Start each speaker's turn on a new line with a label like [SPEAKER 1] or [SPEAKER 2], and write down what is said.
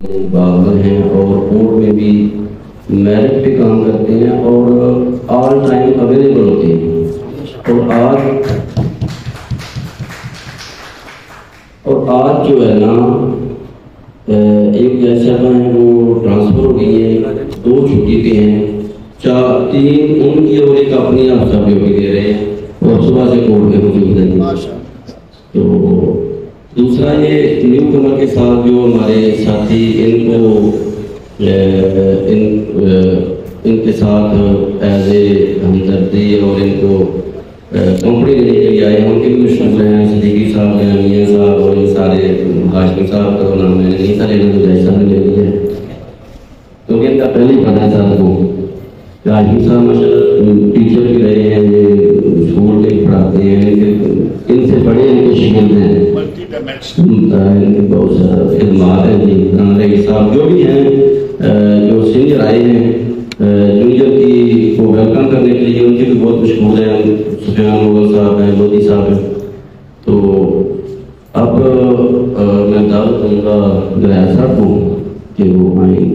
[SPEAKER 1] باغ ہیں اور کورٹ میں بھی میرٹ پہ کام کرتے ہیں اور آل ٹائم اویلیبل ہوتے ہیں. اور آج جو ہے نا ایک جیسا ہے وہ ٹرانسفر ہو گئی ہے, 2 چھٹی پہ ہیں, 3 ان کی اور ایک اپنی افسر بھی دے رہے ہیں اور صبح سے کورٹ میں موجود ہیں. تو دوسرا یہ نیو کمر کے ساتھ جو ہمارے ساتھی ان کے ساتھ ایز اے ہمدردی اور ان کو کمپنی دینے کے لیے آئے ہیں, ان کے بھی شکر ہیں. صدیقی صاحب ہیں, میاں صاحب اور ان سارے ہاشمی صاحب کا نام میں نہیں تھا لینا تو جائزہ نے لے لیا کیونکہ ان کا پہلے ہی پتا ہے ساتھ کو. ہاشمی صاحب ماشاءاللہ ٹیچر بھی رہے ہیں, یہ اسکول میں پڑھاتے ہیں, ان سے بڑے ان کے شکل ہیں, ان کے بہت سارا خدمات ہیں. رئیس صاحب جو بھی ہیں, جو سینئر آئے ہیں جونیئر کی کو ویلکم کرنے کے لیے, ان کی بھی بہت مشکور ہے. سفیان مغل صاحب ہیں, مودی صاحب ہیں. تو اب میں دعوت دوں گا گلائر صاحب کو کہ وہ آئیں.